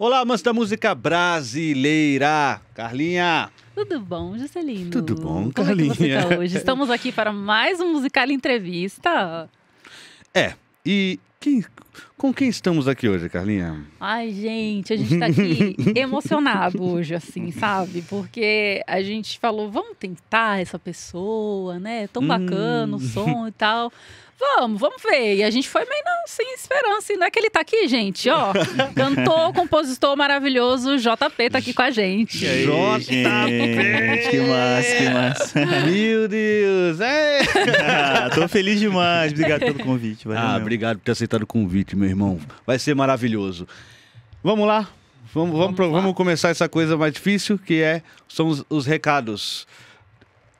Olá, amantes da música brasileira. Carlinha. Tudo bom, Juscelino? Tudo bom, Como Carlinha? é que você tá hoje? Estamos aqui para mais um Musical Entrevista. E com quem estamos aqui hoje, Carlinha? Ai, gente, a gente tá aqui emocionado hoje, assim, sabe? Porque a gente falou, vamos tentar essa pessoa, né? Tão bacana o som e tal. Vamos ver. E a gente foi meio sem esperança. E não é que ele tá aqui, gente, ó. Cantor, compositor maravilhoso, JP tá aqui com a gente. JP! Que massa, que massa. Meu Deus! Tô feliz demais. Obrigado pelo convite. Valeu, meu. Obrigado por ter aceitado o convite, meu irmão. Vai ser maravilhoso. Vamos lá? Vamos começar essa coisa mais difícil, que são os recados.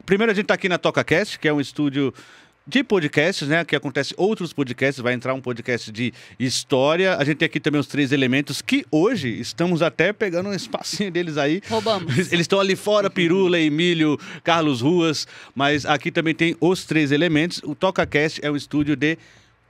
Primeiro, a gente tá aqui na TocaCast, que é um estúdio de podcasts, né? Que acontece outros podcasts, vai entrar um podcast de história. A gente tem aqui também os 3 elementos, que hoje estamos até pegando um espacinho deles aí. Roubamos. Eles estão ali fora, Pirula, Emílio, Carlos Ruas, mas aqui também tem os 3 elementos. O TocaCast é um estúdio de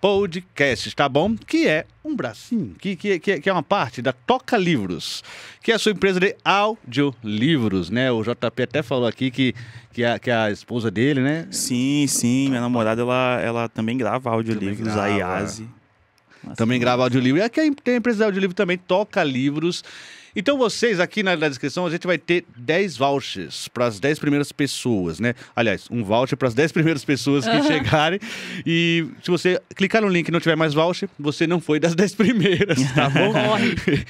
podcasts, tá bom? Que é um bracinho, que é uma parte da Toca Livros, que é a sua empresa de audiolivros, né? O JP até falou aqui que é a esposa dele, né? Sim, minha namorada, ela também grava audiolivros, a Iase. Também grava audiolivro. E aqui tem a empresa de audiolivro também, Toca Livros. Então vocês, aqui na descrição, a gente vai ter 10 vouchers para as 10 primeiras pessoas, né? Aliás, um voucher para as 10 primeiras pessoas que chegarem. E se você clicar no link e não tiver mais voucher, você não foi das 10 primeiras, tá bom? Corre.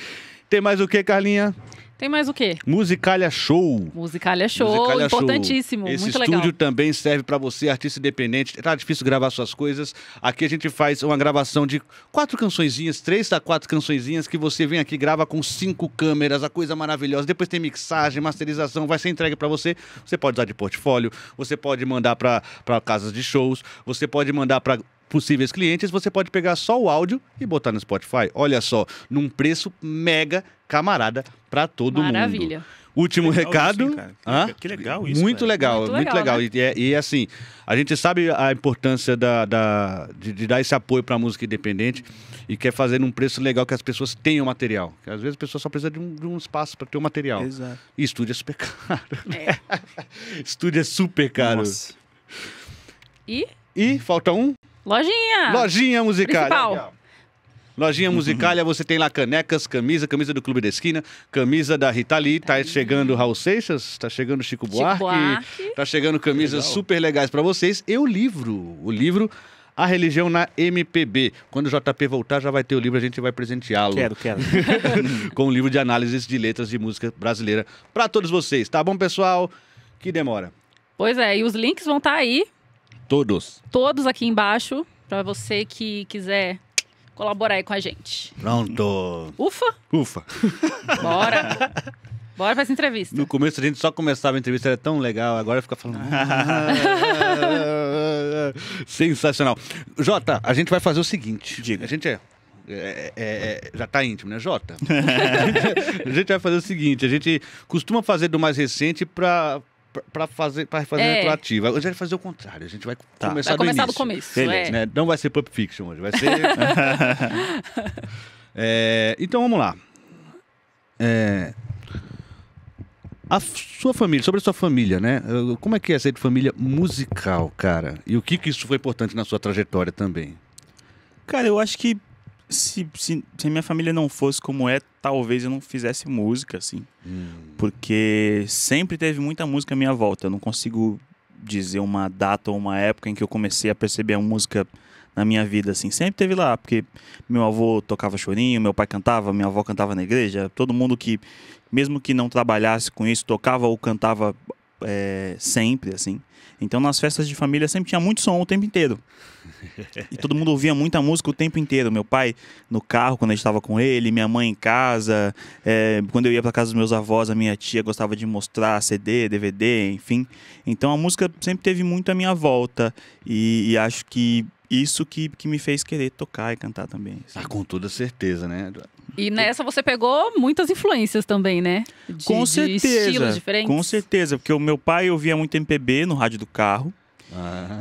Tem mais o que, Carlinha? Tem mais o quê? Musicalia Show. Musicalia Show, Musicalia importantíssimo, Show. Esse muito estúdio legal. também serve para você, artista independente. Tá difícil gravar suas coisas. Aqui a gente faz uma gravação de 4 cançõezinhas, 3 a 4 cançõezinhas, que você vem aqui, grava com 5 câmeras, a coisa maravilhosa. Depois tem mixagem, masterização, vai ser entregue para você. Você pode usar de portfólio, você pode mandar para casas de shows, você pode mandar para possíveis clientes, você pode pegar só o áudio e botar no Spotify. Olha só, num preço mega camarada para todo mundo. Maravilha. Último Legal recado. isso, hein, cara? Que legal isso. Muito cara. legal, Muito muito legal, legal. né? E assim, a gente sabe a importância de dar esse apoio para a música independente e quer fazer num preço legal que as pessoas tenham material. Porque às vezes a pessoa só precisa de um espaço para ter o material. Exato. E estúdio é super caro. Estúdio é super caro. Nossa. E falta um? Lojinha! Lojinha Musicalia. Principal. Lojinha Musicalia, você tem lá canecas, camisa do Clube da Esquina, camisa da Rita Lee, tá chegando Raul Seixas, tá chegando Chico Buarque, tá chegando camisas super legais para vocês. E o livro A Religião na MPB. Quando o JP voltar, já vai ter o livro, a gente vai presenteá-lo. Quero. Com um livro de análises de letras de música brasileira para todos vocês. Tá bom, pessoal? Que demora. Pois é, e os links vão estar aí, todos aqui embaixo, para você que quiser colaborar aí com a gente. Pronto. Ufa! Bora! Bora pra essa entrevista. No começo a gente só começava a entrevista, era tão legal, agora fica falando... Sensacional. Jota, a gente vai fazer o seguinte. Diga. A gente já tá íntimo, né, Jota? A gente vai fazer o seguinte, a gente costuma fazer do mais recente para fazer retroativa. Hoje a gente vai fazer o contrário, a gente vai começar Vai começar do do começo. Beleza, né? Não vai ser Pulp Fiction hoje, vai ser... Então vamos lá. A sua família, sobre a sua família, né? Como é que é ser de família musical, cara? E o que isso foi importante na sua trajetória também? Cara, eu acho que se a minha família não fosse como é, talvez eu não fizesse música, assim. Porque sempre teve muita música à minha volta. Eu não consigo dizer uma data ou uma época em que eu comecei a perceber a música na minha vida, assim. Sempre teve lá, porque meu avô tocava chorinho, meu pai cantava, minha avó cantava na igreja. Todo mundo que, mesmo que não trabalhasse com isso, tocava ou cantava sempre, assim. Então, nas festas de família sempre tinha muito som o tempo inteiro. E todo mundo ouvia muita música o tempo inteiro. Meu pai no carro, quando a gente estava com ele, minha mãe em casa. Quando eu ia para casa dos meus avós, a minha tia gostava de mostrar CD, DVD, enfim. Então, a música sempre teve muito à minha volta. E acho que isso que me fez querer tocar e cantar também. Assim. Com toda certeza, né? E nessa você pegou muitas influências também, né? Com certeza. De estilos diferentes. Com certeza, porque o meu pai ouvia muito MPB no rádio do carro.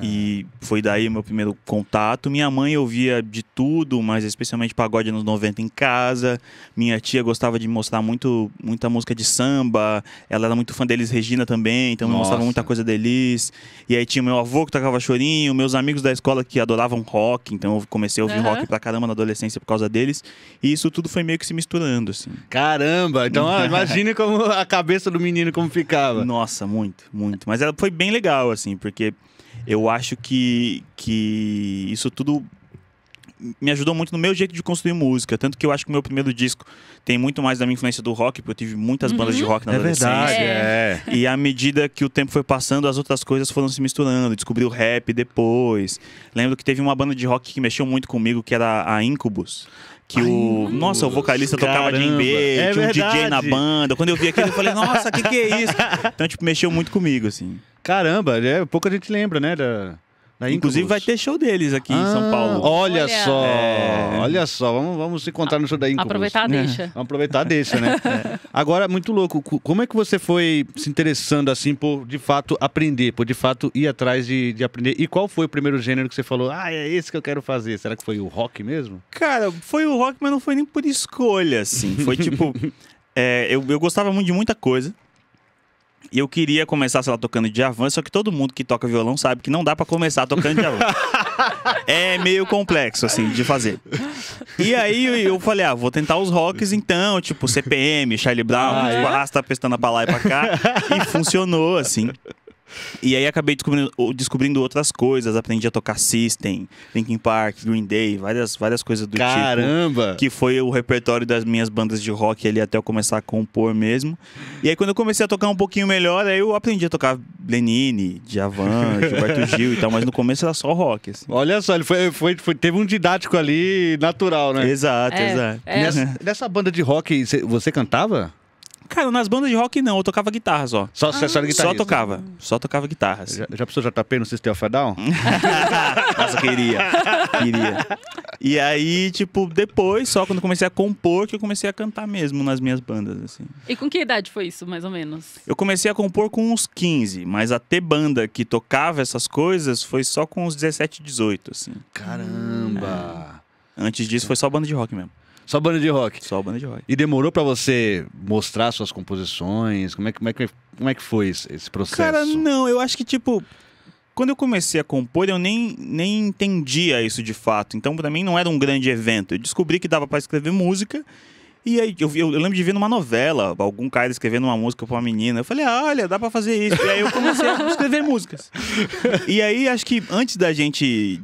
E foi daí o meu primeiro contato. Minha mãe ouvia de tudo, mas especialmente pagode anos 90 em casa. Minha tia gostava de mostrar muita música de samba. Ela era muito fã deles, Regina também, então me mostrava muita coisa deles. E aí tinha meu avô que tocava chorinho, meus amigos da escola que adoravam rock, então eu comecei a ouvir rock pra caramba na adolescência por causa deles. E isso tudo foi meio que se misturando, assim. Caramba! Então, imagine como a cabeça do menino como ficava. Nossa, muito, muito. Mas ela foi bem legal, assim, porque eu acho que isso tudo me ajudou muito no meu jeito de construir música. Tanto que eu acho que o meu primeiro disco tem muito mais da minha influência do rock, porque eu tive muitas bandas de rock na adolescência. Verdade, E à medida que o tempo foi passando, as outras coisas foram se misturando. Descobri o rap depois. Lembro que teve uma banda de rock que mexeu muito comigo, que era a Incubus. Que o vocalista tocava djembe, tinha um DJ na banda. Quando eu vi aquilo, eu falei, nossa, que é isso? Então, tipo, mexeu muito comigo, assim. Caramba, pouca gente lembra, né, da Inclusive vai ter show deles aqui em São Paulo. Olha só, olha só, vamos se encontrar no show da Incubus. Aproveitar, deixa. Vamos aproveitar, deixa, né? Agora, muito louco, como é que você foi se interessando assim por, de fato, aprender, por de fato ir atrás de aprender? E qual foi o primeiro gênero que você falou, é esse que eu quero fazer? Será que foi o rock mesmo? Cara, foi o rock, mas não foi nem por escolha, assim. Foi tipo, eu gostava muito de muita coisa. E eu queria começar, sei lá, tocando Djavan, só que todo mundo que toca violão sabe que não dá pra começar tocando Djavan. É meio complexo, assim, de fazer. E aí eu falei, vou tentar os rocks então, tipo CPM, Charlie Brown, tipo, arrasta a pestana pra lá e pra cá. E funcionou, assim. E aí acabei descobrindo outras coisas, aprendi a tocar System, Linkin Park, Green Day, várias coisas do tipo. Que foi o repertório das minhas bandas de rock ali até eu começar a compor mesmo. E aí quando eu comecei a tocar um pouquinho melhor, aí eu aprendi a tocar Lenine, Djavan, Gilberto Gil e tal, mas no começo era só rock, assim. Olha só, ele teve um didático ali natural, né? Exato. Nessa banda de rock, você cantava? Cara, nas bandas de rock não, eu tocava guitarra só. Só guitarrista? Só tocava guitarra. Assim. Já pensou JP no System of a Down? Nossa, queria. E aí, tipo, depois, só quando eu comecei a compor, que eu comecei a cantar mesmo nas minhas bandas, assim. E com que idade foi isso, mais ou menos? Eu comecei a compor com uns 15, mas a ter banda que tocava essas coisas foi só com uns 17, 18, assim. Caramba! Antes disso foi só banda de rock mesmo. Só banda de rock? Só banda de rock. E demorou pra você mostrar suas composições? Como é que foi esse processo? Cara, não, eu acho que, tipo, quando eu comecei a compor, eu nem entendia isso de fato. Então, pra mim, não era um grande evento. Eu descobri que dava pra escrever música. E aí, eu lembro de ver numa novela, algum cara escrevendo uma música pra uma menina. Eu falei, olha, dá pra fazer isso. E aí eu comecei a escrever músicas. E aí, acho que antes da gente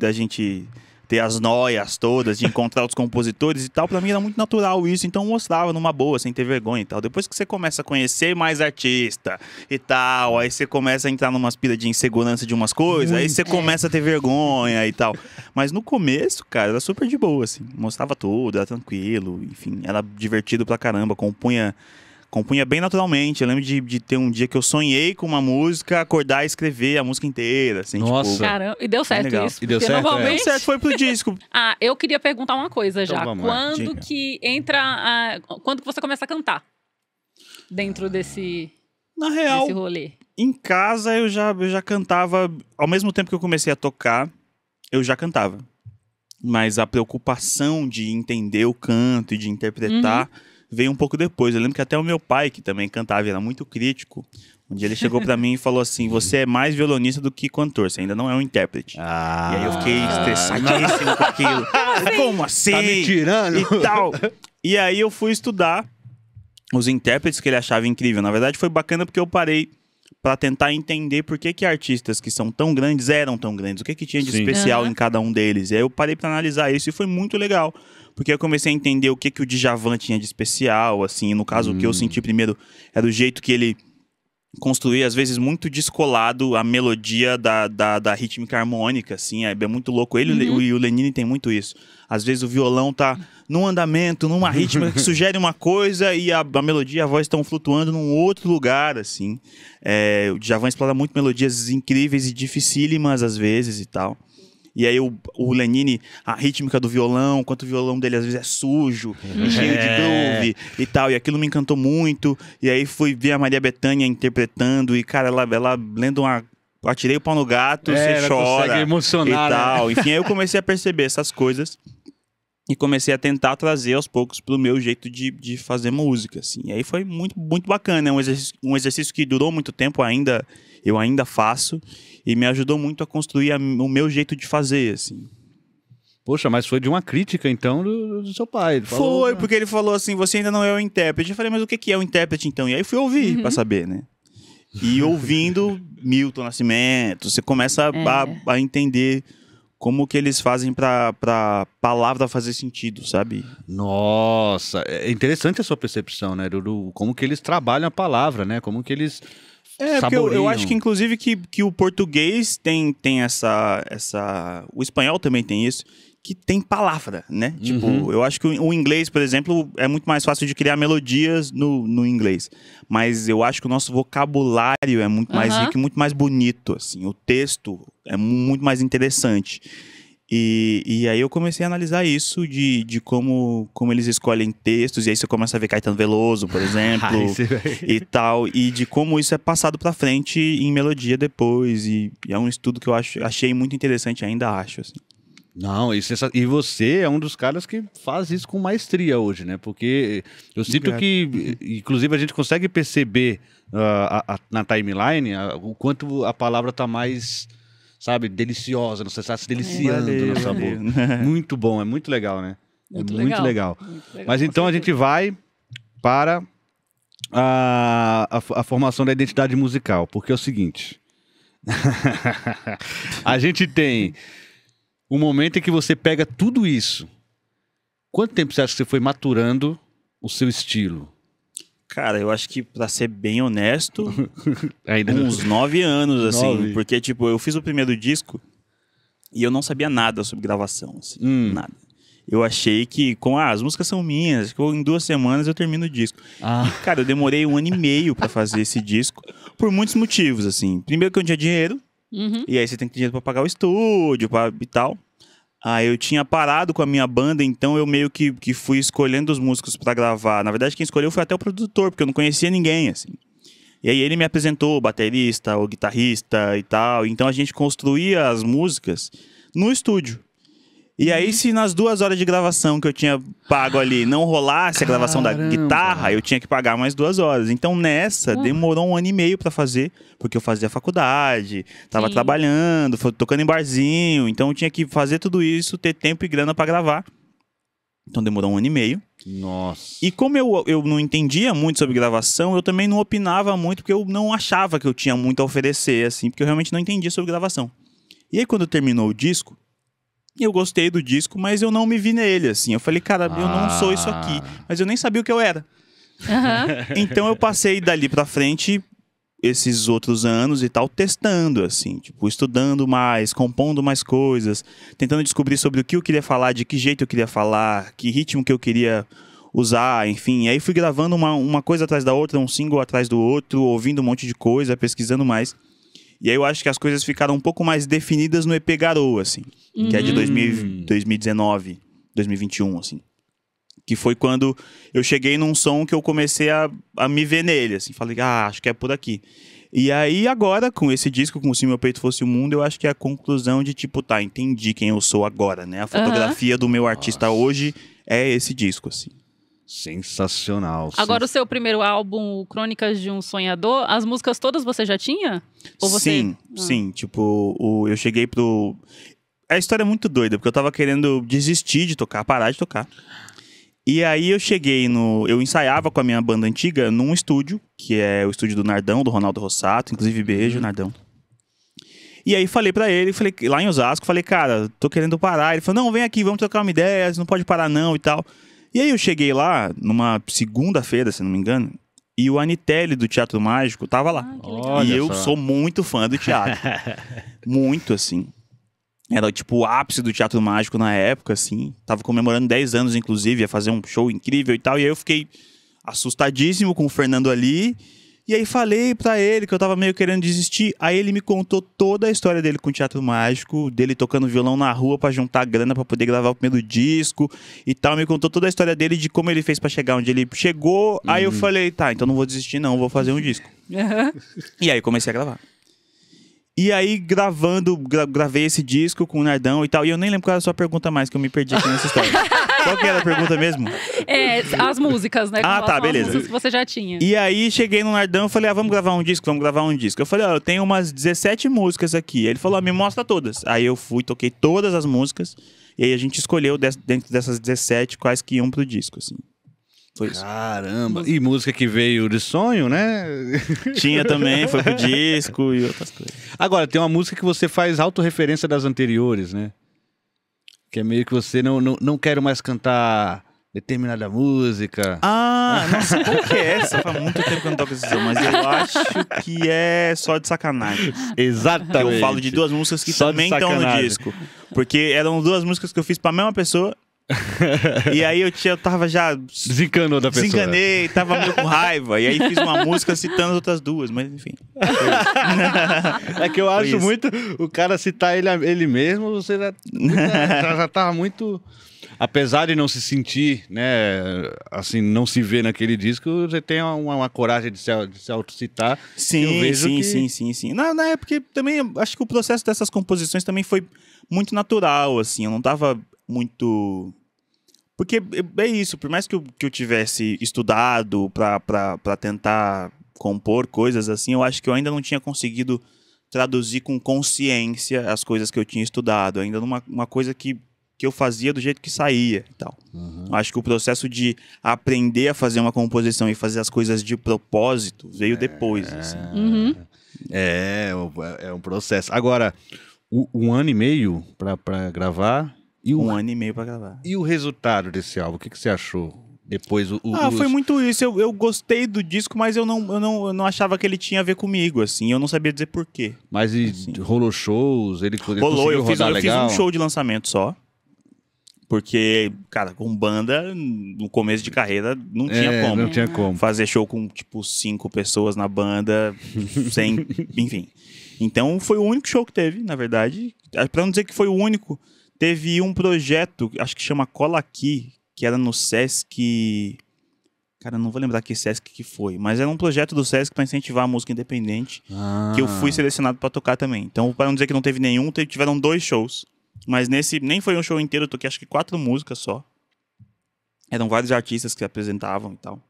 ter as noias todas, de encontrar os compositores e tal, pra mim era muito natural isso, então eu mostrava numa boa, sem ter vergonha e tal. Depois que você começa a conhecer mais artista e tal, aí você começa a entrar numa pira de insegurança de umas coisas, aí você começa a ter vergonha e tal. Mas no começo, cara, era super de boa, assim, mostrava tudo, era tranquilo, enfim, era divertido pra caramba, compunha bem naturalmente. Eu lembro de ter um dia que eu sonhei com uma música, acordar e escrever a música inteira, assim, nossa. Tipo... Caramba, e deu certo legal. isso. E deu certo? Normalmente... Deu certo, foi pro disco. Eu queria perguntar uma coisa já. Então, vamos lá. Quando que entra... Quando que você começa a cantar? Dentro desse rolê? Em casa eu já cantava. Ao mesmo tempo que eu comecei a tocar, eu já cantava. Mas a preocupação de entender o canto e de interpretar... veio um pouco depois. Eu lembro que até o meu pai, que também cantava e era muito crítico, um dia ele chegou pra mim e falou assim, você é mais violonista do que cantor, você ainda não é um intérprete. E aí eu fiquei estressadíssimo com aquilo. Como assim? Tá me tirando? E tal. E aí eu fui estudar os intérpretes que ele achava incrível. Na verdade foi bacana porque eu parei pra tentar entender por que artistas que são tão grandes eram tão grandes. O que tinha de especial em cada um deles. E aí eu parei pra analisar isso e foi muito legal. Porque eu comecei a entender o que o Djavan tinha de especial, assim. No caso, o que eu senti primeiro era o jeito que ele construía, às vezes, muito descolado a melodia da rítmica harmônica, assim. É muito louco. Ele e o Lenine tem muito isso. Às vezes o violão tá num andamento, numa rítmica que sugere uma coisa e a melodia e a voz estão flutuando num outro lugar, assim. O Djavan explora muito melodias incríveis e dificílimas, às vezes, e tal. E aí o Lenine, a rítmica do violão, quanto o violão dele às vezes é sujo, cheio de groove e tal. E aquilo me encantou muito. E aí fui ver a Maria Bethânia interpretando e, cara, ela lendo atirei o pau no gato, você ela chora consegue emocionar, e tal. né? Enfim, aí eu comecei a perceber essas coisas e comecei a tentar trazer aos poucos pro meu jeito de fazer música, assim. E aí foi muito, muito bacana, é um exercício que durou muito tempo, eu ainda faço, e me ajudou muito a construir o meu jeito de fazer, assim. Poxa, mas foi de uma crítica, então, do seu pai. Ele falou, Foi, porque ele falou assim, você ainda não é o intérprete. Eu falei, mas o que é o intérprete, então? E aí fui ouvir pra saber, né? E ouvindo Milton Nascimento, você começa a entender como que eles fazem pra palavra fazer sentido, sabe? Nossa, é interessante a sua percepção, né? Como que eles trabalham a palavra, né? Como que eles porque eu saboriam. acho que, inclusive, que o português tem essa... O espanhol também tem isso, que tem palavra, né? Tipo, eu acho que o inglês, por exemplo, é muito mais fácil de criar melodias no inglês. Mas eu acho que o nosso vocabulário é muito mais rico e muito mais bonito, assim. O texto é muito mais interessante. E aí eu comecei a analisar isso de como eles escolhem textos. E aí você começa a ver Caetano Veloso, por exemplo, e tal. E de como isso é passado pra frente em melodia depois. E é um estudo que eu achei muito interessante, ainda acho, assim. Não, e você é um dos caras que faz isso com maestria hoje, né? Porque eu sinto que, inclusive, a gente consegue perceber na timeline o quanto a palavra tá mais, sabe, deliciosa, você está se deliciando no sabor. Muito bom, é muito legal, né? Muito legal. Mas então a gente vai para a formação da identidade musical, porque é o seguinte. A gente tem o momento em que você pega tudo isso. Quanto tempo você acha que você foi maturando o seu estilo? Cara, eu acho que, pra ser bem honesto, Ainda uns 9 anos, assim. 9. Porque, tipo, eu fiz o primeiro disco e eu não sabia nada sobre gravação, assim. Nada. Eu achei que, as músicas são minhas, que em 2 semanas eu termino o disco. E, cara, eu demorei 1 ano e meio pra fazer esse disco, por muitos motivos, assim. Primeiro que eu não tinha dinheiro, e aí você tem que ter dinheiro pra pagar o estúdio e tal. Aí eu tinha parado com a minha banda, então eu meio que fui escolhendo os músicos pra gravar. Na verdade, quem escolheu foi até o produtor, porque eu não conhecia ninguém, assim. E aí ele me apresentou o baterista, o guitarrista e tal. Então a gente construía as músicas no estúdio. E aí, se nas 2 horas de gravação que eu tinha pago ali não rolasse a gravação da guitarra, eu tinha que pagar mais 2 horas. Então, nessa, demorou 1 ano e meio pra fazer, porque eu fazia faculdade, tava trabalhando, tocando em barzinho. Então, eu tinha que fazer tudo isso, ter tempo e grana pra gravar. Então, demorou 1 ano e meio. Nossa. E como eu não entendia muito sobre gravação, eu também não opinava muito, porque eu não achava que eu tinha muito a oferecer, assim, porque eu realmente não entendia sobre gravação. E aí, quando terminou o disco, eu gostei do disco, mas eu não me vi nele, assim. Eu falei, cara, eu não sou isso aqui. Mas eu nem sabia o que eu era. Então eu passei dali pra frente esses outros anos e tal, testando, assim. Tipo, estudando mais, compondo mais coisas, tentando descobrir sobre o que eu queria falar, de que jeito eu queria falar, que ritmo que eu queria usar, enfim. E aí fui gravando uma coisa atrás da outra, um single atrás do outro, ouvindo um monte de coisa, pesquisando mais. E aí eu acho que as coisas ficaram um pouco mais definidas no EP Garou, assim. Que é de 2019, 2021, assim. Que foi quando eu cheguei num som que eu comecei a me ver nele, assim. Falei, acho que é por aqui. E aí agora, com esse disco, com Se Meu Peito Fosse o Mundo, eu acho que é a conclusão de tipo, entendi quem eu sou agora, né? A fotografia do meu artista hoje é esse disco, assim. Sensacional. Agora, o seu primeiro álbum, Crônicas de um Sonhador, as músicas todas você já tinha? Ou você... Sim. Tipo, eu cheguei pro... A história é muito doida, porque eu tava querendo desistir de tocar, parar de tocar. E aí eu cheguei eu ensaiava com a minha banda antiga num estúdio, que é o estúdio do Nardão, do Ronaldo Rossato. Inclusive, beijo, Nardão. E aí falei pra ele, lá em Osasco, falei, cara, tô querendo parar. Ele falou, não, vem aqui, vamos trocar uma ideia, você não pode parar não e tal. E aí eu cheguei lá, numa segunda-feira, se não me engano, e o Anitelli do Teatro Mágico tava lá. E eu sou muito fã do teatro. Muito, assim. Era tipo o ápice do Teatro Mágico na época, assim. Tava comemorando 10 anos, inclusive, ia fazer um show incrível e tal. E aí eu fiquei assustadíssimo com o Fernando ali. E aí falei pra ele que eu tava meio querendo desistir. Aí ele me contou toda a história dele com o Teatro Mágico, dele tocando violão na rua pra juntar grana pra poder gravar o primeiro disco e tal. Me contou toda a história dele, de como ele fez pra chegar onde ele chegou. Aí eu falei, então não vou desistir não, vou fazer um disco. E aí eu comecei a gravar. E aí, gravei esse disco com o Nardão e tal. E eu nem lembro qual era a sua pergunta mais, que eu me perdi aqui nessa história. Qual que era a pergunta mesmo? As músicas, né? Ah, tá, beleza. As músicas que você já tinha. E aí, cheguei no Nardão e falei, vamos gravar um disco? Eu falei, eu tenho umas 17 músicas aqui. Ele falou, me mostra todas. Aí eu fui, toquei todas as músicas. E aí a gente escolheu, dentro dessas 17, quais que iam pro disco, assim. Foi isso. Caramba! E música que veio de sonho, né? Tinha também, foi pro disco e outras coisas. Agora, tem uma música que você faz autorreferência das anteriores, né? Que é meio que você não quero mais cantar determinada música. Ah, não sei qual que é essa. Faz muito tempo que eu não toco esse som, mas eu acho que é só de sacanagem. Exatamente. Eu falo de duas músicas que Só de também estão no sacanagem. disco. Porque eram duas músicas que eu fiz pra mesma pessoa. E aí eu tava já... Desencanou da pessoa. Desencanei, tava meio com raiva. E aí fiz uma música citando as outras duas, mas enfim. É que eu acho isso. muito... O cara citar ele mesmo, você já tava muito... Apesar de não se sentir, né, assim, não se ver naquele disco, você tem uma coragem de se autocitar. Sim. Na época também, acho que o processo dessas composições também foi muito natural, assim. Eu não tava muito... Porque é isso, por mais que eu tivesse estudado pra tentar compor coisas assim, eu acho que eu ainda não tinha conseguido traduzir com consciência as coisas que eu tinha estudado. Ainda uma coisa que eu fazia do jeito que saía e tal. Acho que o processo de aprender a fazer uma composição e fazer as coisas de propósito veio depois, assim. É um processo. Agora, um ano e meio pra gravar... Um ano e meio pra gravar. E o resultado desse álbum? O que você achou? Depois foi muito isso. Eu gostei do disco, mas eu não achava que ele tinha a ver comigo, assim. Eu não sabia dizer por quê. Mas assim, rolou shows? Ele rolou, eu fiz legal? Um show de lançamento só. Porque, cara, com banda, no começo de carreira, não tinha como. Não tinha como. Fazer show com, tipo, 5 pessoas na banda, sem... Enfim. Então, foi o único show que teve, na verdade. Pra não dizer que foi o único... Teve um projeto, acho que chama Cola Aqui, que era no Sesc... Cara, não vou lembrar que Sesc que foi, mas era um projeto do Sesc para incentivar a música independente, que eu fui selecionado para tocar também. Então, para não dizer que não teve nenhum, tiveram 2 shows. Mas nesse, nem foi um show inteiro, eu toquei acho que 4 músicas só. Eram vários artistas que apresentavam e tal.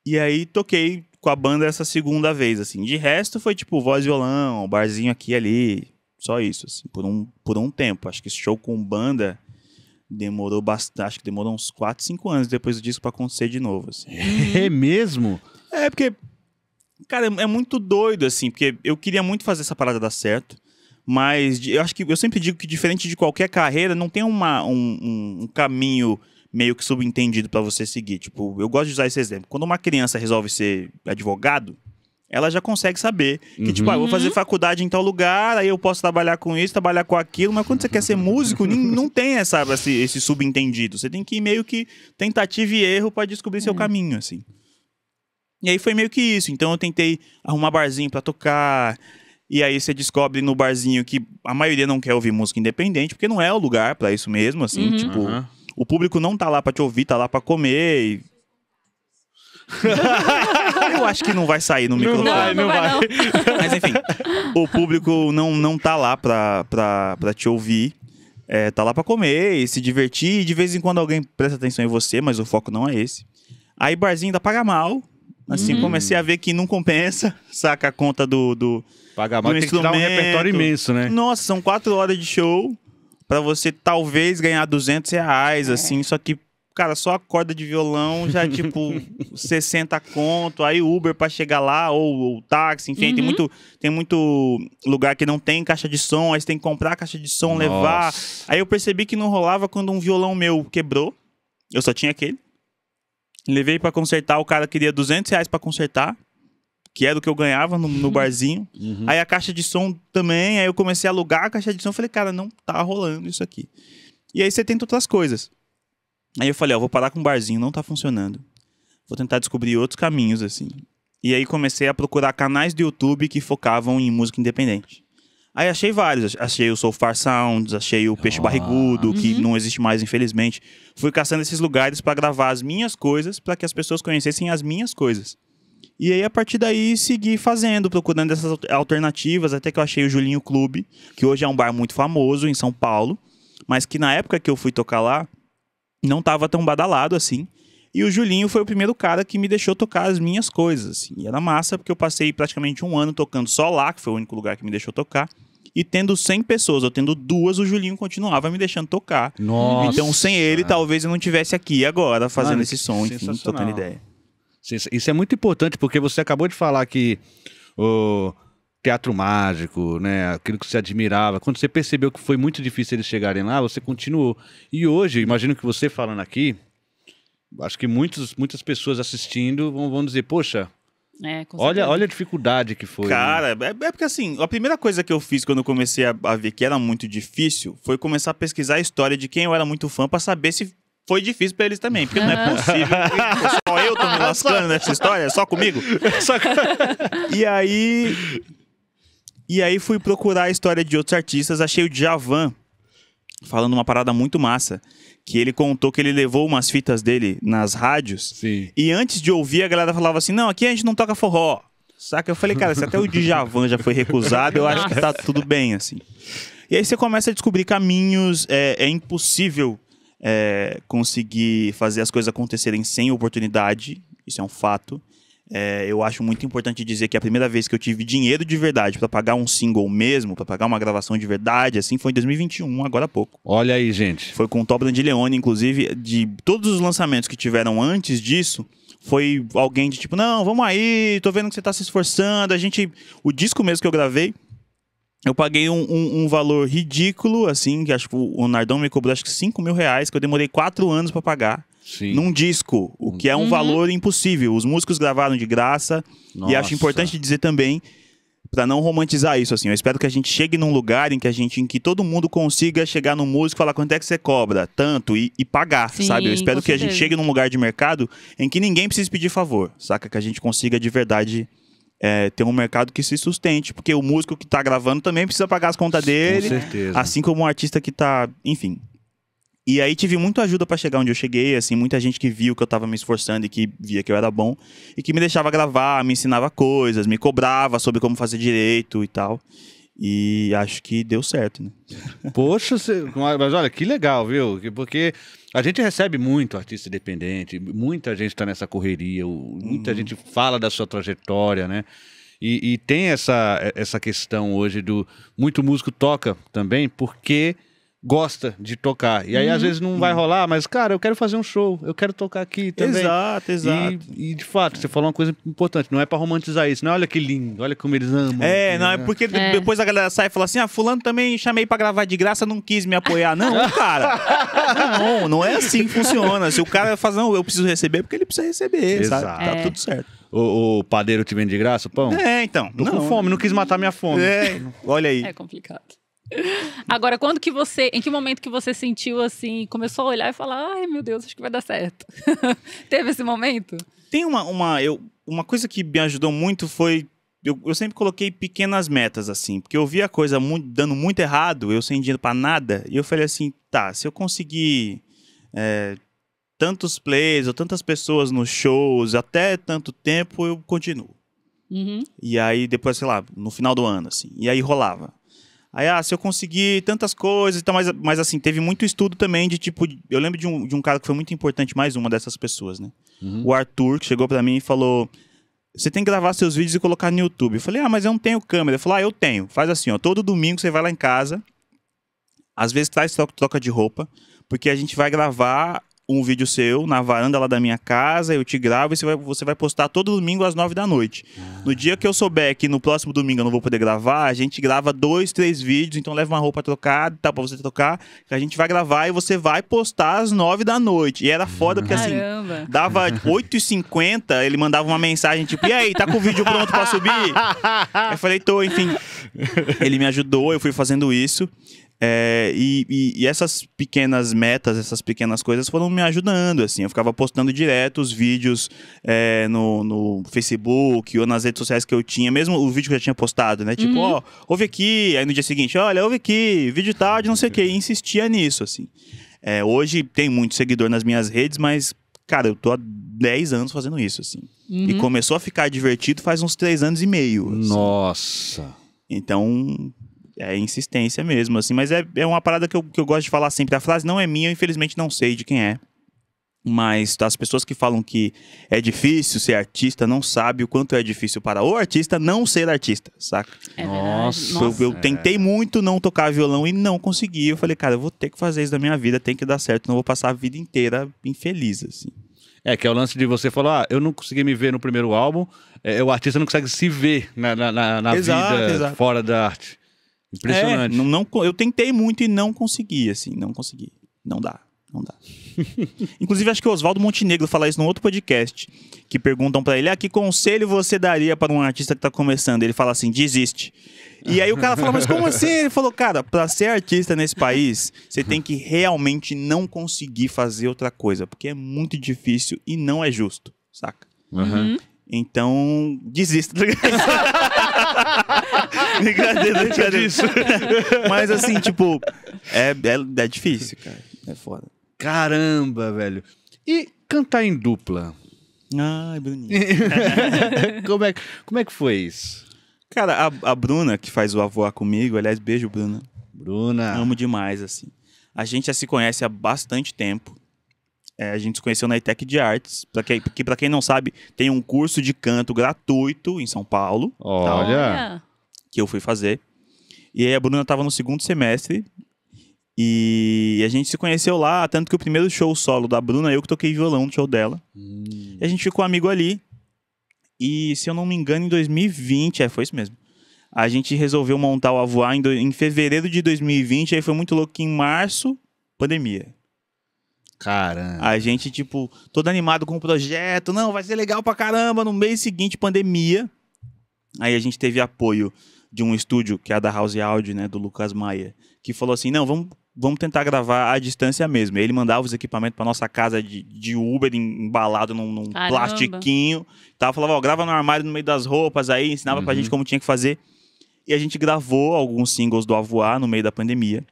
E aí, toquei com a banda essa segunda vez, assim. De resto, foi tipo voz e violão, barzinho aqui e ali... Só isso, assim, por um tempo. Acho que esse show com banda demorou bastante. Acho que demorou uns 4, 5 anos depois do disco pra acontecer de novo, assim. É mesmo? É, porque, cara, é muito doido, assim, porque eu queria muito fazer essa parada dar certo, mas eu acho que eu sempre digo que, diferente de qualquer carreira, não tem um caminho meio que subentendido pra você seguir. Tipo, eu gosto de usar esse exemplo. Quando uma criança resolve ser advogado, ela já consegue saber que, tipo, eu vou fazer faculdade em tal lugar, aí eu posso trabalhar com isso, trabalhar com aquilo, mas quando você quer ser músico, não tem esse subentendido. Você tem que ir meio que tentativa e erro pra descobrir seu caminho, assim. E aí foi meio que isso. Então eu tentei arrumar barzinho pra tocar, e aí você descobre no barzinho que a maioria não quer ouvir música independente, porque não é o lugar pra isso mesmo, assim, tipo... O público não tá lá pra te ouvir, tá lá pra comer e... Eu acho que não vai sair no microfone. Não vai. Mas enfim, o público não tá lá pra te ouvir. Tá lá pra comer e se divertir. E de vez em quando alguém presta atenção em você, mas o foco não é esse. Aí barzinho ainda paga mal. Assim, comecei a ver que não compensa. Saca a conta do Paga mal, tem que dar um repertório imenso, né? Nossa, são 4 horas de show pra você talvez ganhar R$200, assim. Só que, cara, só a corda de violão já, tipo, 60 conto. Aí Uber pra chegar lá, ou táxi, enfim. Tem muito lugar que não tem caixa de som. Aí você tem que comprar a caixa de som, levar. Aí eu percebi que não rolava quando um violão meu quebrou. Eu só tinha aquele. Levei pra consertar, o cara queria R$200 pra consertar. Que era o que eu ganhava no barzinho. Aí a caixa de som também. Aí eu comecei a alugar a caixa de som. Falei, cara, não tá rolando isso aqui. E aí você tenta outras coisas. Aí eu falei, vou parar com o barzinho, não tá funcionando. Vou tentar descobrir outros caminhos, assim. E aí comecei a procurar canais do YouTube que focavam em música independente. Aí achei vários. Achei o Soul Far Sounds, achei o Peixe Barrigudo, que não existe mais, infelizmente. Fui caçando esses lugares pra gravar as minhas coisas, pra que as pessoas conhecessem as minhas coisas. E aí, a partir daí, segui fazendo, procurando essas alternativas, até que eu achei o Julinho Clube, que hoje é um bar muito famoso em São Paulo, mas que na época que eu fui tocar lá, não tava tão badalado assim. E o Julinho foi o primeiro cara que me deixou tocar as minhas coisas, assim. E era massa, porque eu passei praticamente 1 ano tocando só lá, que foi o único lugar que me deixou tocar. E tendo 100 pessoas, ou tendo 2, o Julinho continuava me deixando tocar. Nossa. Então, sem ele, talvez eu não tivesse aqui agora, fazendo Mano, esse som, enfim, sensacional. tocando ideia. Isso é muito importante, porque você acabou de falar que o teatro mágico, né, aquilo que você admirava, quando você percebeu que foi muito difícil eles chegarem lá, você continuou. E hoje, imagino que você falando aqui, acho que muitas pessoas assistindo vão dizer, poxa, Com olha certeza. a dificuldade que foi. Cara, é porque assim, a primeira coisa que eu fiz quando eu comecei a ver que era muito difícil foi começar a pesquisar a história de quem eu era muito fã pra saber se foi difícil pra eles também. Porque não é possível. Só eu tô me lascando nessa história, só comigo. E aí fui procurar a história de outros artistas, achei o Djavan falando uma parada muito massa. Que ele contou que ele levou umas fitas dele nas rádios. Sim. E antes de ouvir, a galera falava assim, não, aqui a gente não toca forró. Saca? Eu falei, cara, se até o Djavan já foi recusado, eu acho que tá tudo bem, assim. E aí você começa a descobrir caminhos, é impossível conseguir fazer as coisas acontecerem sem oportunidade, isso é um fato. Eu acho muito importante dizer que a primeira vez que eu tive dinheiro de verdade pra pagar um single mesmo, pra pagar uma gravação de verdade, assim, foi em 2021, agora há pouco. Olha aí, gente. Foi com o Tobran de Leone, inclusive, de todos os lançamentos que tiveram antes disso, foi alguém de tipo, não, vamos aí, tô vendo que você tá se esforçando, o disco mesmo que eu gravei, eu paguei um valor ridículo, assim, que acho que o Nardão me cobrou acho que R$5.000, que eu demorei 4 anos pra pagar. Sim. Num disco, o que é um valor impossível. Os músicos gravaram de graça. Nossa. E acho importante dizer também, pra não romantizar isso, assim, eu espero que a gente chegue num lugar em que todo mundo consiga chegar no músico e falar quanto é que você cobra, tanto, e pagar, Sim, sabe? Eu espero com que a gente certeza. chegue num lugar de mercado em que ninguém precise pedir favor, saca? Que a gente consiga de verdade ter um mercado que se sustente, porque o músico que tá gravando também precisa pagar as contas dele, Com certeza. assim como o artista que tá, enfim. E aí tive muita ajuda pra chegar onde eu cheguei, assim, muita gente que viu que eu tava me esforçando e que via que eu era bom e que me deixava gravar, me ensinava coisas, me cobrava sobre como fazer direito e tal. E acho que deu certo, né? Poxa, mas olha, que legal, viu? Porque a gente recebe muito artista independente, muita gente tá nessa correria, muita gente fala da sua trajetória, né? E tem essa questão hoje do... Muito músico toca também porque gosta de tocar. E aí, às vezes, não vai rolar, mas, cara, eu quero fazer um show, eu quero tocar aqui também. Exato. E de fato, você falou uma coisa importante, não é pra romantizar isso, não é olha que lindo, olha como eles amam. Não, é porque depois a galera sai e fala assim, fulano também chamei pra gravar de graça, não quis me apoiar. Não, cara. Não é assim que funciona. Se o cara faz, não, eu preciso receber, porque ele precisa receber, Exato. sabe? Tá tudo certo. O padeiro te vende de graça, o pão? Então. Tô com fome, não quis matar minha fome. Olha aí. É complicado. Agora, em que momento que você sentiu assim, começou a olhar e falar, ai meu Deus, acho que vai dar certo? Teve esse momento? Tem uma coisa que me ajudou muito foi... Eu sempre coloquei pequenas metas, assim. Porque eu vi a coisa dando muito errado, eu sem dinheiro pra nada. E eu falei assim, tá, se eu conseguir tantos plays ou tantas pessoas nos shows, até tanto tempo, eu continuo. E aí, depois, sei lá, no final do ano, assim. E aí rolava. Aí, se eu conseguir tantas coisas, então, mas assim, teve muito estudo também de tipo... Eu lembro de um cara que foi muito importante, mais uma dessas pessoas, né? O Arthur, que chegou pra mim e falou... Você tem que gravar seus vídeos e colocar no YouTube. Eu falei, mas eu não tenho câmera. Ele falou, eu tenho. Faz assim, todo domingo você vai lá em casa. Às vezes traz troca de roupa. Porque a gente vai gravar um vídeo seu na varanda lá da minha casa, eu te gravo e você vai postar todo domingo às 9 da noite. No dia que eu souber que no próximo domingo eu não vou poder gravar, a gente grava 2, 3 vídeos, então leva uma roupa trocada, tá, pra você trocar, que a gente vai gravar e você vai postar às 9 da noite. E era foda porque assim, dava 8h50, ele mandava uma mensagem tipo, e aí, tá com o vídeo pronto pra subir? Eu falei, tô, enfim. Ele me ajudou, eu fui fazendo isso. E essas pequenas metas, essas pequenas coisas foram me ajudando, assim. Eu ficava postando direto os vídeos no Facebook ou nas redes sociais que eu tinha, mesmo o vídeo que eu já tinha postado, né? Tipo, ouve aqui, aí no dia seguinte, olha, ouve aqui, vídeo tal de não sei o que, e insistia nisso, assim. Hoje tem muito seguidor nas minhas redes, mas, cara, eu tô há 10 anos fazendo isso, assim. E começou a ficar divertido faz uns 3 anos e meio. Assim. Nossa. Então, é insistência mesmo, assim. Mas é uma parada que eu gosto de falar sempre. A frase não é minha, eu infelizmente não sei de quem é. Mas as pessoas que falam que é difícil ser artista não sabem o quanto é difícil para o artista não ser artista, saca? É Nossa. verdade. Eu tentei muito não tocar violão e não consegui. Eu falei, cara, eu vou ter que fazer isso da minha vida, tem que dar certo, não vou passar a vida inteira infeliz, assim. É, que é o lance de você falar, eu não consegui me ver no primeiro álbum, o artista não consegue se ver na vida exato. fora da arte. Impressionante. Eu tentei muito e não consegui, assim, não consegui. Não dá. Inclusive, acho que o Oswaldo Montenegro fala isso num outro podcast, que perguntam pra ele, que conselho você daria para um artista que tá começando? Ele fala assim, desiste. E aí o cara fala, mas como assim? Ele falou, cara, pra ser artista nesse país, você tem que realmente não conseguir fazer outra coisa, porque é muito difícil e não é justo, saca? Então, desista. Brincadeira disso. Mas assim, tipo, é difícil, cara. É foda. Caramba, velho. E cantar em dupla? Ai, Bruninho. Como é que foi isso? Cara, a Bruna, que faz o Avoar comigo, aliás, beijo, Bruna. Bruna. Amo demais, assim. A gente já se conhece há bastante tempo. A gente se conheceu na ITEC de Artes. Porque, pra quem não sabe, tem um curso de canto gratuito em São Paulo. Olha. Que eu fui fazer. E aí a Bruna tava no 2º semestre. E a gente se conheceu lá, tanto que o primeiro show solo da Bruna, eu que toquei violão no show dela. E a gente ficou amigo ali. E, se eu não me engano, em 2020, foi isso mesmo. A gente resolveu montar o Avoar em fevereiro de 2020, aí foi muito louco que em março, pandemia. Caramba. A gente, tipo, todo animado com o projeto, não, vai ser legal pra caramba, no mês seguinte, pandemia. Aí a gente teve apoio de um estúdio, que é a da House Audio, né, do Lucas Maia, que falou assim, não, vamos tentar gravar à distância mesmo. Ele mandava os equipamentos pra nossa casa de Uber, embalado num plastiquinho. Falava, grava no armário no meio das roupas aí, ensinava pra gente como tinha que fazer. E a gente gravou alguns singles do Avoar no meio da pandemia,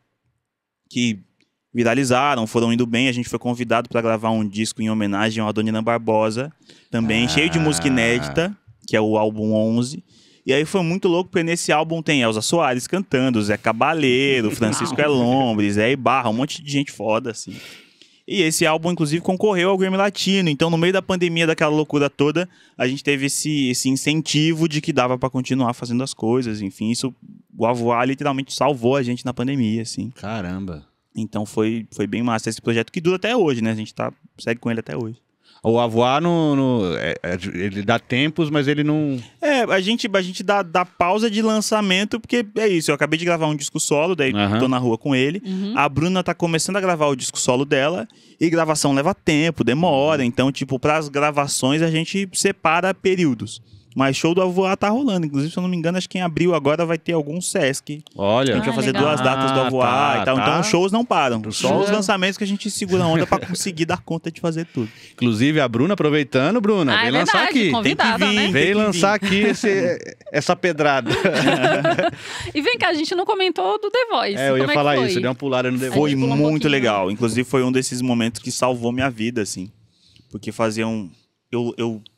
que viralizaram, foram indo bem. A gente foi convidado pra gravar um disco em homenagem ao Adoniran Barbosa, também cheio de música inédita, que é o álbum 11. E aí foi muito louco, porque nesse álbum tem Elza Soares cantando, Zé Cabaleiro, Francisco Elombre, Zé Ibarra, um monte de gente foda, assim. E esse álbum, inclusive, concorreu ao Grammy Latino. Então, no meio da pandemia, daquela loucura toda, a gente teve esse incentivo de que dava pra continuar fazendo as coisas. Enfim, o Avoar literalmente salvou a gente na pandemia, assim. Caramba. Então, foi bem massa esse projeto, que dura até hoje, né? A gente segue com ele até hoje. O Avoar, ele dá tempos, mas ele não... A gente dá pausa de lançamento, porque é isso, eu acabei de gravar um disco solo, daí tô na rua com ele. A Bruna tá começando a gravar o disco solo dela, e gravação leva tempo, demora. Então, tipo, pras gravações a gente separa períodos. Mas show do Avoar tá rolando. Inclusive, se eu não me engano, acho que em abril agora vai ter algum Sesc. Olha. A gente vai fazer legal. 2 datas do Avoar e tal. Então, os shows não param. Só os lançamentos que a gente segura a onda pra conseguir dar conta de fazer tudo. Inclusive, a Bruna, aproveitando, Bruna, vem lançar aqui. Convidada, Tem que vir. né? Vem lançar aqui essa pedrada. E vem cá, a gente não comentou do The Voice. Eu ia Como falar que foi? isso, deu uma pulada no The Foi Voice. pulou um muito pouquinho. legal. Inclusive, foi um desses momentos que salvou minha vida, assim. Porque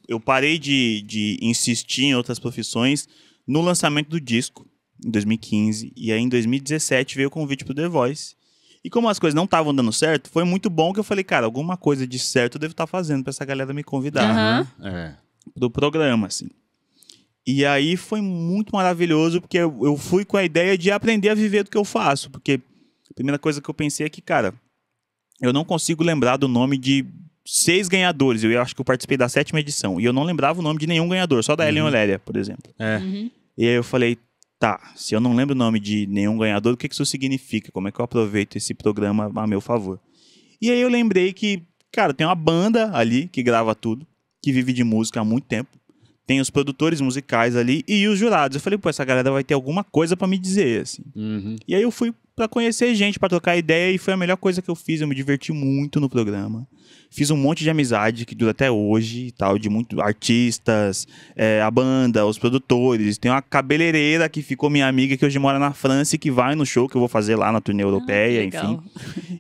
eu parei de insistir em outras profissões no lançamento do disco, em 2015. E aí, em 2017, veio o convite pro The Voice. E como as coisas não estavam dando certo, foi muito bom que eu falei, cara, alguma coisa de certo eu devo estar fazendo pra essa galera me convidar do programa, assim. E aí foi muito maravilhoso, porque eu fui com a ideia de aprender a viver do que eu faço. Porque a primeira coisa que eu pensei é que, cara, eu não consigo lembrar do nome de 6 ganhadores. Eu acho que eu participei da 7ª edição. E eu não lembrava o nome de nenhum ganhador, só da Ellen Oléria, por exemplo. E aí eu falei, tá, se eu não lembro o nome de nenhum ganhador, o que isso significa? Como é que eu aproveito esse programa a meu favor? E aí eu lembrei que, cara, tem uma banda ali que grava tudo, que vive de música há muito tempo. Tem os produtores musicais ali e os jurados. Eu falei, pô, essa galera vai ter alguma coisa pra me dizer, assim. E aí eu fui pra conhecer gente, pra trocar ideia, e foi a melhor coisa que eu fiz. Eu me diverti muito no programa. Fiz um monte de amizade que dura até hoje e tal, de muitos artistas, a banda, os produtores. Tem uma cabeleireira que ficou minha amiga, que hoje mora na França e que vai no show que eu vou fazer lá na turnê europeia, enfim.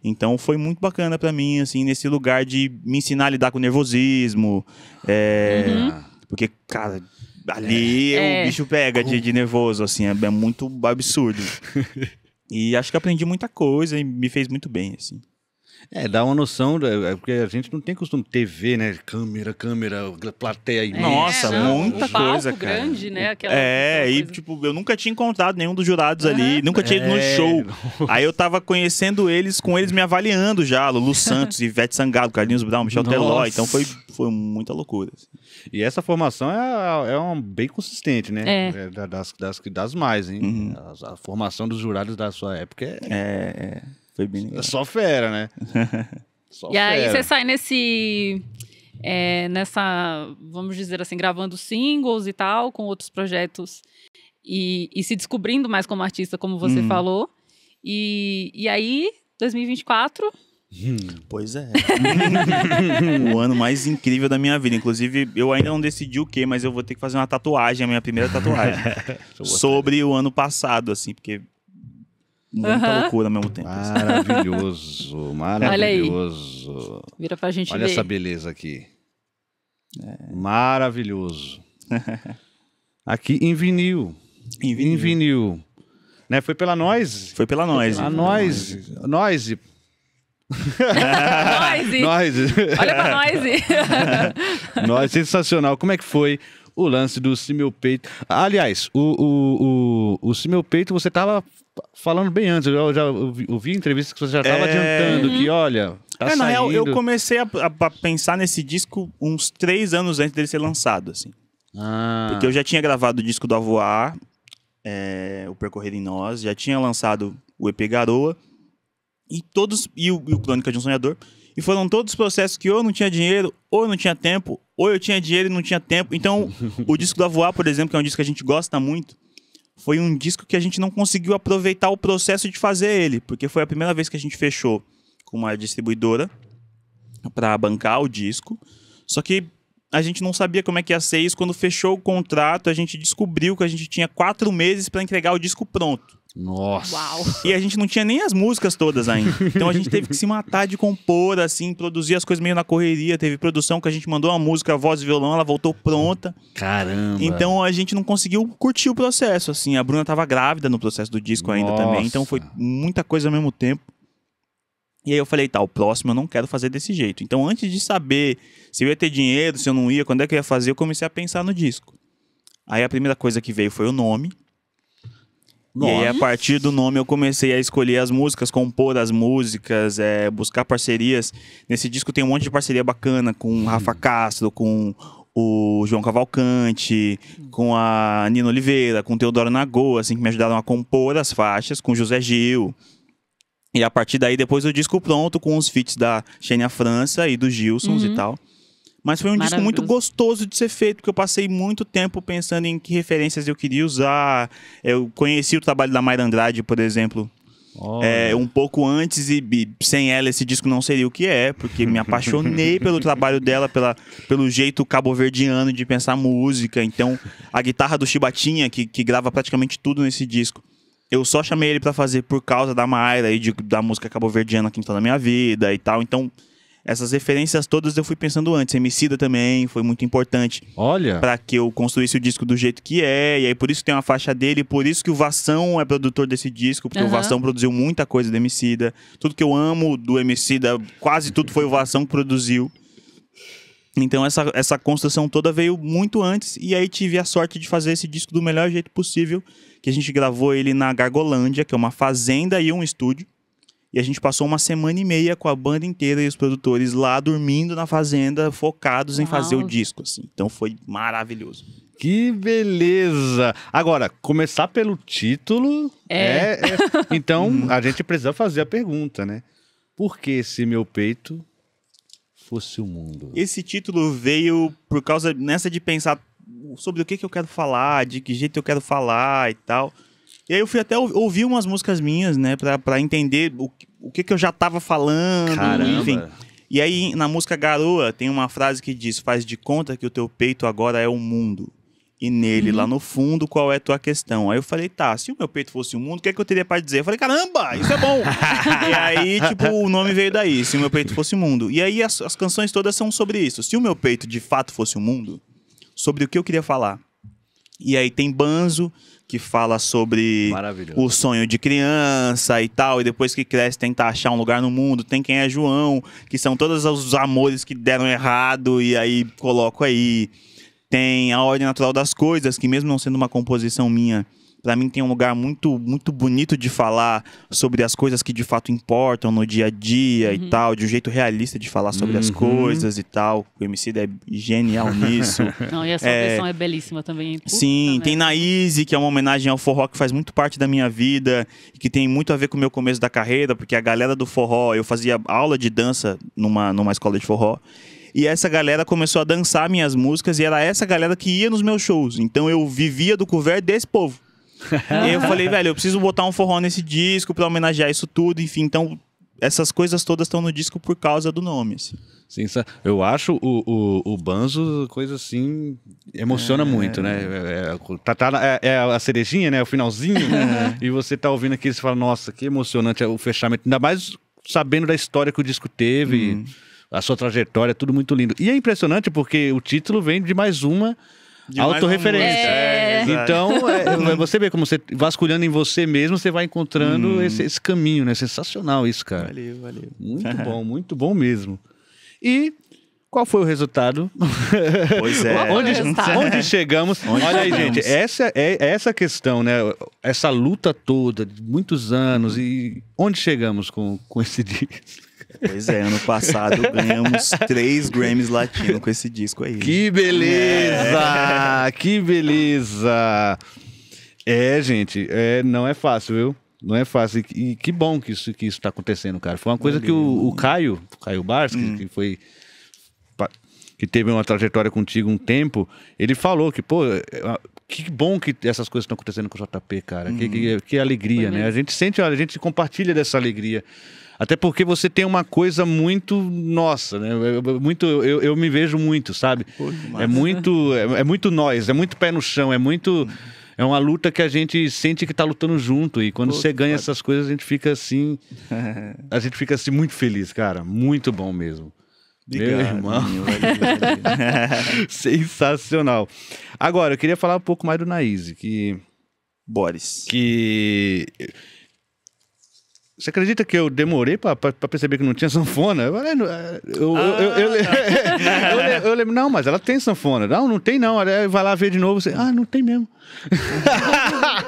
Então foi muito bacana pra mim, assim, nesse lugar de me ensinar a lidar com nervosismo, Porque, cara, ali o bicho pega de nervoso, assim, é muito absurdo. E acho que aprendi muita coisa e me fez muito bem, assim. Dá uma noção, porque a gente não tem costume TV, né? Câmera, plateia aí. Nossa, muita coisa, palco cara. grande, né? E tipo, eu nunca tinha encontrado nenhum dos jurados ali, nunca tinha ido no show. Aí eu tava conhecendo eles, com eles me avaliando já, Lulu Santos, Ivete Sangalo, Carlinhos Brown, Michel Teló, então foi muita loucura. Assim. E essa formação é bem consistente, né? Das mais, hein? Uhum. A formação dos jurados da sua época foi bem legal. É só fera, né? E aí você sai nessa, vamos dizer assim, gravando singles e tal, com outros projetos e se descobrindo mais como artista, como você falou. E aí, 2024... Pois é. O ano mais incrível da minha vida. Inclusive, eu ainda não decidi o que, mas eu vou ter que fazer uma tatuagem, a minha primeira tatuagem. Sobre o ano passado, assim, porque muita loucura ao mesmo tempo. Maravilhoso, maravilhoso. Olha aí. Vira pra gente Olha ver. essa beleza aqui. Maravilhoso. Aqui em vinil. Em vinil. Né? Foi pela Noise. Foi pela Noise. A Noise. Noise. Noise. Olha pra Noise. Noise, sensacional. Como é que foi o lance do Se Meu Peito? Aliás, o Se Meu Peito você tava falando bem antes. Eu já ouvi entrevistas que você já tava adiantando que, olha, tá saindo. Na real, eu comecei a pensar nesse disco uns 3 anos antes dele ser lançado, assim. Porque eu já tinha gravado o disco do Avoar, o Percorrer em Nós, já tinha lançado o EP Garoa, e o Crônica de um Sonhador. E foram todos os processos que ou eu não tinha dinheiro, ou eu não tinha tempo, ou eu tinha dinheiro e não tinha tempo. Então, o disco do Avoar, por exemplo, que é um disco que a gente gosta muito, foi um disco que a gente não conseguiu aproveitar o processo de fazer ele. Porque foi a primeira vez que a gente fechou com uma distribuidora para bancar o disco. Só que a gente não sabia como é que ia ser isso. Quando fechou o contrato, a gente descobriu que a gente tinha 4 meses para entregar o disco pronto. Nossa. Uau. E a gente não tinha nem as músicas todas ainda. Então a gente teve que se matar de compor, assim, produzir as coisas meio na correria. Teve produção que a gente mandou uma música, voz e violão, ela voltou pronta. Caramba. Então a gente não conseguiu curtir o processo, assim. A Bruna tava grávida no processo do disco ainda também. Então foi muita coisa ao mesmo tempo. E aí eu falei, o próximo eu não quero fazer desse jeito. Então antes de saber se eu ia ter dinheiro, se eu não ia, quando é que eu ia fazer, eu comecei a pensar no disco. Aí a primeira coisa que veio foi o nome. Nossa. E aí, a partir do nome, eu comecei a escolher as músicas, compor as músicas, buscar parcerias. Nesse disco tem um monte de parceria bacana com o Rafa Castro, com o João Cavalcante, com a Nina Oliveira, com o Teodoro Nagoa, assim, que me ajudaram a compor as faixas, com o José Gil. E a partir daí, depois o disco pronto, com os feats da Xenia França e dos Gilsons e tal. Mas foi um disco muito gostoso de ser feito, porque eu passei muito tempo pensando em que referências eu queria usar. Eu conheci o trabalho da Mayra Andrade, por exemplo, um pouco antes, e sem ela esse disco não seria o que é, porque me apaixonei pelo trabalho dela, pelo jeito cabo-verdiano de pensar música. Então, a guitarra do Chibatinha, que grava praticamente tudo nesse disco, eu só chamei ele pra fazer por causa da Mayra e da música cabo-verdiana que entrou na minha vida e tal. Então, essas referências todas eu fui pensando antes. Emicida também foi muito importante. Olha. Pra que eu construísse o disco do jeito que é. E aí por isso tem uma faixa dele. Por isso que o Vação é produtor desse disco. Porque o Vação produziu muita coisa do Emicida. Tudo que eu amo do Emicida, quase tudo foi o Vação que produziu. Então essa construção toda veio muito antes. E aí tive a sorte de fazer esse disco do melhor jeito possível. Que a gente gravou ele na Gargolândia, que é uma fazenda e um estúdio. E a gente passou 1 semana e meia com a banda inteira e os produtores lá dormindo na fazenda, focados em fazer o disco, assim. Então foi maravilhoso. Que beleza! Agora, começar pelo título Então, a gente precisa fazer a pergunta, né? Por que Se Meu Peito Fosse o Mundo? Esse título veio por causa nessa de pensar sobre o que eu quero falar, de que jeito eu quero falar e tal. E aí eu fui até ouvir umas músicas minhas, né, pra entender o que eu já tava falando, enfim. E aí, na música Garoa, tem uma frase que diz: faz de conta que o teu peito agora é o mundo. E nele, lá no fundo, qual é a tua questão? Aí eu falei, se o meu peito fosse o mundo, o que é que eu teria pra dizer? Eu falei, caramba, isso é bom! E aí, tipo, o nome veio daí, Se o Meu Peito Fosse o Mundo. E aí, as canções todas são sobre isso. Se o meu peito, de fato, fosse o mundo, sobre o que eu queria falar. E aí tem Banzo, que fala sobre o sonho de criança e tal, e depois que cresce tentar achar um lugar no mundo. Tem Quem é João, que são todos os amores que deram errado, e aí coloco aí. Tem A Ordem Natural das Coisas, que mesmo não sendo uma composição minha, pra mim tem um lugar muito, muito bonito de falar sobre as coisas que de fato importam no dia a dia e tal, de um jeito realista de falar sobre as coisas e tal. O Emicida é genial nisso. Não, e essa versão é belíssima também. Puta, sim, né? tem Na Easy, que é uma homenagem ao forró que faz muito parte da minha vida e que tem muito a ver com o meu começo da carreira, porque a galera do forró, eu fazia aula de dança numa escola de forró. E essa galera começou a dançar minhas músicas e era essa galera que ia nos meus shows. Então eu vivia do cover desse povo. E aí eu falei, velho, eu preciso botar um forró nesse disco pra homenagear isso tudo, enfim. Então, essas coisas todas estão no disco por causa do nome, assim. Sim, eu acho o Banzo coisa assim, emociona muito, né? É a cerejinha, né? O finalzinho, né? E você tá ouvindo aqui e você fala, nossa, que emocionante o fechamento. Ainda mais sabendo da história que o disco teve, a sua trajetória, tudo muito lindo. E é impressionante porque o título vem de mais uma autorreferência. Então, você vê como você vasculhando em você mesmo, você vai encontrando esse caminho, né? Sensacional isso, cara. Valeu. Muito bom mesmo. E qual foi o resultado? Pois é. Onde chegamos? Olha aí, gente, essa questão, né? Essa luta toda de muitos anos e onde chegamos com esse disco? Pois é, ano passado ganhamos 3 Grammys Latino com esse disco aí. Que beleza! Que beleza! Gente, não é fácil, viu? Não é fácil. E que bom que isso tá acontecendo, cara. Foi uma coisa que o Caio Bars, que teve uma trajetória contigo um tempo, ele falou que, pô, que bom que essas coisas estão acontecendo com o JP, cara. Que alegria, né? A gente gente compartilha dessa alegria. Até porque você tem uma coisa muito nossa, né? Eu me vejo muito, sabe? É muito nós, é muito pé no chão, é uma luta que a gente sente que tá lutando junto. E quando você ganha essas coisas, a gente fica assim muito feliz, cara. Muito bom mesmo. Obrigado, meu irmão. Sensacional. Agora, eu queria falar um pouco mais do Na Easy, Boris. Você acredita que eu demorei pra perceber que não tinha sanfona? Eu lembro, não, mas ela tem sanfona. Não tem não. Aí vai lá ver de novo, você, não tem mesmo.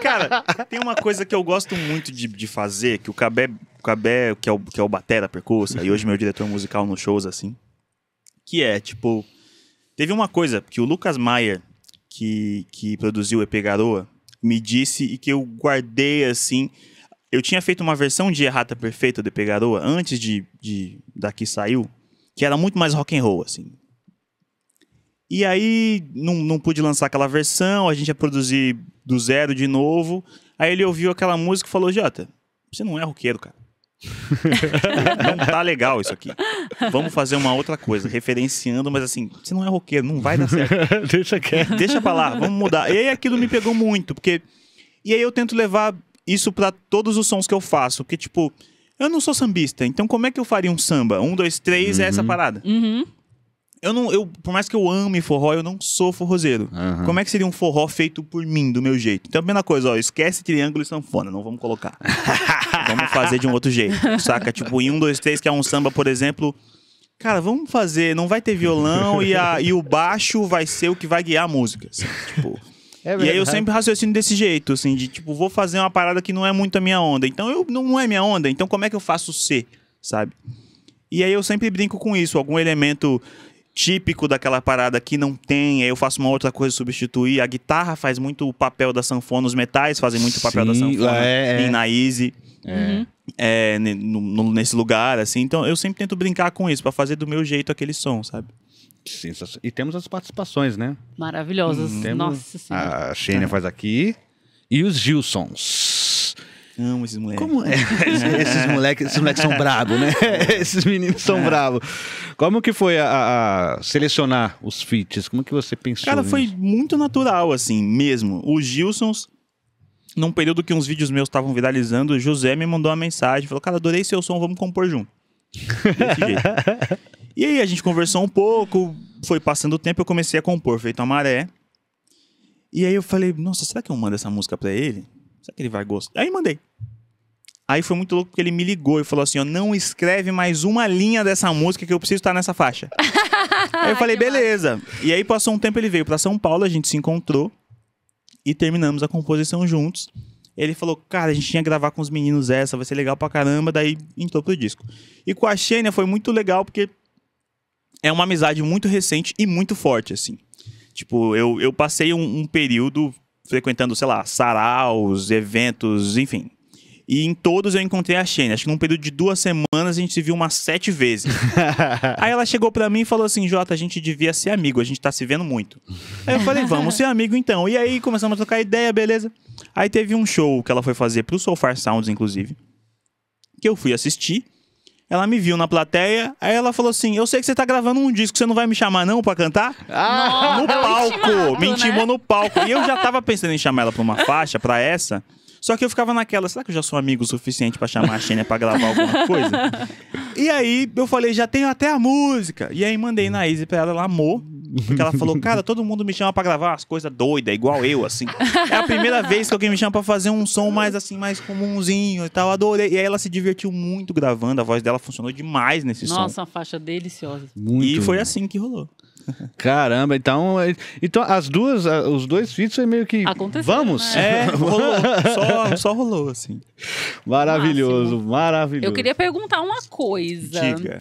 Cara, tem uma coisa que eu gosto muito de fazer, que o Cabé, que é o batera percussa, e hoje meu diretor musical nos shows, assim, que é, tipo, teve uma coisa que o Lucas Maier, que produziu o EP Garoa, me disse e que eu guardei, assim. Eu tinha feito uma versão de Errata Perfeita do EP Garoa antes daqui saiu, que era muito mais rock and roll, assim. E aí não pude lançar aquela versão, a gente ia produzir do zero de novo. Aí ele ouviu aquela música e falou, Jota, você não é roqueiro, cara. Não tá legal isso aqui. Vamos fazer uma outra coisa, referenciando, mas assim, você não é roqueiro, não vai dar certo. Deixa quieto. Deixa pra lá, vamos mudar. E aí aquilo me pegou muito, porque... E aí eu tento levar isso pra todos os sons que eu faço, porque tipo, eu não sou sambista, então como é que eu faria um samba? 1, 2, 3 é essa parada. Por mais que eu ame forró, eu não sou forrozeiro. Como é que seria um forró feito por mim, do meu jeito? Então a primeira coisa, esquece triângulo e sanfona, não vamos colocar. Vamos fazer de um outro jeito, saca? Tipo, em 1, 2, 3, que é um samba, por exemplo, cara, vamos fazer, não vai ter violão e o baixo vai ser o que vai guiar a música, assim, tipo... E aí eu sempre raciocino desse jeito, assim, de tipo, vou fazer uma parada que não é muito a minha onda. Então não é minha onda, então como é que eu faço ser, sabe? E aí eu sempre brinco com isso, algum elemento típico daquela parada que não tem, aí eu faço uma outra coisa substituir. A guitarra faz muito o papel da sanfona, os metais fazem muito o papel da sanfona em Na Easy. Nesse lugar, assim. Então eu sempre tento brincar com isso, pra fazer do meu jeito aquele som, sabe? E temos as participações, né? Maravilhosas. Nossa Senhora. A Xênia faz aqui. E os Gilsons. Amo esses moleques. Como é? Esses moleques são bravos, né? Esses meninos são bravos. Como que foi a selecionar os feats? Como que você pensou Cara, nisso? foi muito natural, assim, mesmo. Os Gilsons, num período que uns vídeos meus estavam viralizando, o José me mandou uma mensagem, falou, cara, adorei seu som, vamos compor junto. Desse jeito. E aí a gente conversou um pouco, foi passando o tempo, eu comecei a compor Feito a Maré. E aí eu falei, nossa, será que eu mando essa música pra ele? Será que ele vai gostar? Aí mandei. Aí foi muito louco porque ele me ligou e falou assim, ó, não escreve mais uma linha dessa música que eu preciso estar nessa faixa. Aí eu falei, beleza. E aí passou um tempo, ele veio pra São Paulo, a gente se encontrou e terminamos a composição juntos. Ele falou, cara, a gente tinha que gravar com os meninos essa, vai ser legal pra caramba, daí entrou pro disco. E com a Xênia foi muito legal porque é uma amizade muito recente e muito forte, assim. Tipo, eu passei um período frequentando, sei lá, saraus, eventos, enfim. E em todos eu encontrei a Xênia. Acho que num período de 2 semanas a gente se viu umas 7 vezes. Aí ela chegou pra mim e falou assim, Jota, a gente devia ser amigo, a gente tá se vendo muito. Aí eu falei, vamos ser amigo então. E aí começamos a trocar ideia, beleza. Aí teve um show que ela foi fazer pro So Far Sounds, inclusive, que eu fui assistir. Ela me viu na plateia, aí ela falou assim, eu sei que você tá gravando um disco, você não vai me chamar não pra cantar? No palco, me intimou no palco. E eu já tava pensando em chamar ela pra uma faixa, pra essa... Só que eu ficava naquela, será que eu já sou amigo o suficiente pra chamar a Xênia pra gravar alguma coisa? E aí eu falei, já tenho até a música. E aí mandei na Izzy pra ela amou. Porque ela falou, cara, todo mundo me chama pra gravar umas coisas doidas, igual eu, assim. É a primeira vez que alguém me chama pra fazer um som mais assim, mais comunzinho e tal, adorei. E aí ela se divertiu muito gravando, a voz dela funcionou demais nesse som. Nossa, uma faixa deliciosa. Muito. E foi assim que rolou. Caramba, então as duas, os dois feats foi meio que Aconteceu, vamos. né? Rolou. Só rolou, assim. Maravilhoso, maravilhoso. Eu queria perguntar uma coisa. Diga.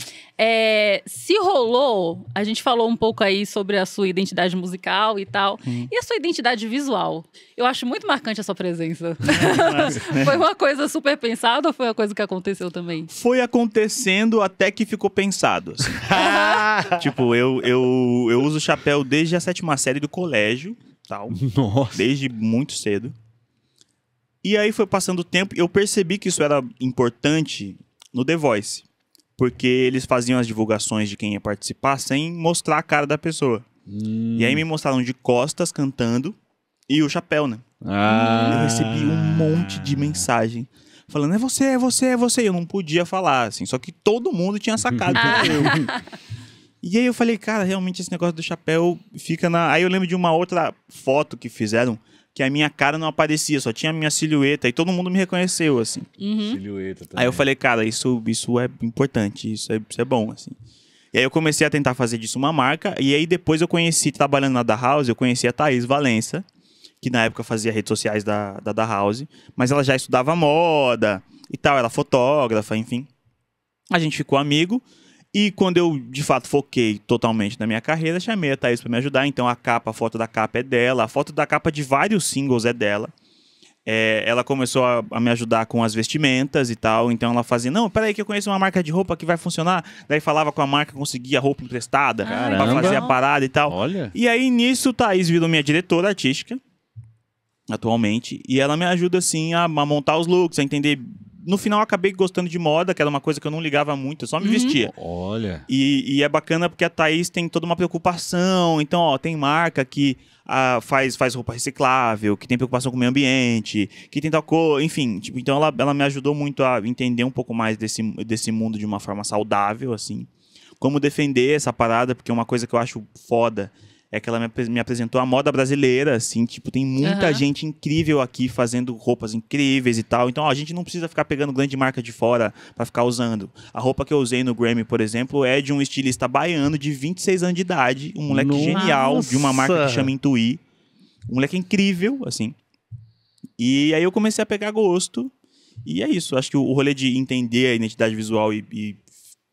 Se rolou, a gente falou um pouco aí sobre a sua identidade musical e tal. E a sua identidade visual? Eu acho muito marcante a sua presença. Foi uma coisa super pensada ou foi uma coisa que aconteceu também? Foi acontecendo até que ficou pensado, assim. Tipo, eu uso chapéu desde a 7ª série do colégio, tal. Nossa. Desde muito cedo. E aí foi passando o tempo e eu percebi que isso era importante no The Voice. Porque eles faziam as divulgações de quem ia participar sem mostrar a cara da pessoa. E aí me mostraram de costas cantando e o chapéu, né? Eu recebi um monte de mensagem falando, é você. E eu não podia falar, assim. Só que todo mundo tinha sacado que era eu. E aí eu falei, cara, realmente esse negócio do chapéu fica na... Aí eu lembro de uma outra foto que fizeram, que a minha cara não aparecia, só tinha a minha silhueta, e todo mundo me reconheceu, assim. Silhueta também. Aí eu falei, cara, isso é importante, isso é bom, assim. E aí eu comecei a tentar fazer disso uma marca, e aí depois eu conheci, trabalhando na Da House, eu conheci a Thaís Valença, que na época fazia redes sociais da House, mas ela já estudava moda e tal, ela é fotógrafa, enfim. A gente ficou amigo. E quando eu, de fato, foquei totalmente na minha carreira, chamei a Thaís pra me ajudar. Então a foto da capa é dela. A foto da capa de vários singles é dela. Ela começou a me ajudar com as vestimentas e tal. Então ela fazia, não, peraí que eu conheço uma marca de roupa que vai funcionar. Daí falava com a marca, conseguia roupa emprestada pra fazer a parada e tal. Olha. E aí nisso, Thaís virou minha diretora artística, atualmente. E ela me ajuda, assim, a montar os looks, a entender... No final, eu acabei gostando de moda, que era uma coisa que eu não ligava muito, eu só me vestia. Olha. E é bacana porque a Thaís tem toda uma preocupação. Então, ó, tem marca que faz roupa reciclável, que tem preocupação com o meio ambiente, que tem tal coisa, enfim. Tipo, então, ela me ajudou muito a entender um pouco mais desse mundo de uma forma saudável, assim. Como defender essa parada, porque uma coisa que eu acho foda é que ela me apresentou a moda brasileira, assim, tipo, tem muita gente incrível aqui fazendo roupas incríveis e tal. Então, ó, a gente não precisa ficar pegando grande marca de fora pra ficar usando. A roupa que eu usei no Grammy, por exemplo, é de um estilista baiano de 26 anos de idade, um moleque genial, de uma marca que chama Intuí. Um moleque incrível, assim. E aí eu comecei a pegar gosto. E é isso, acho que o rolê de entender a identidade visual e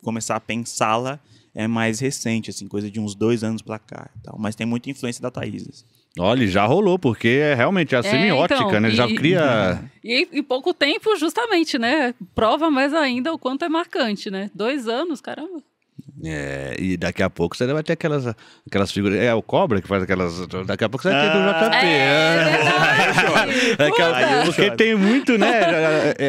começar a pensá-la é mais recente, assim, coisa de uns 2 anos pra cá e tal. Mas tem muita influência da Thaís. Assim. Olha, já rolou, porque é realmente a semiótica, então, né? Já cria... E em pouco tempo, justamente, né? Prova mais ainda o quanto é marcante, né? 2 anos, caramba. E daqui a pouco você vai ter aquelas figuras. É o Cobra que faz aquelas. Daqui a pouco você vai ter do JP. Porque tem muito, né?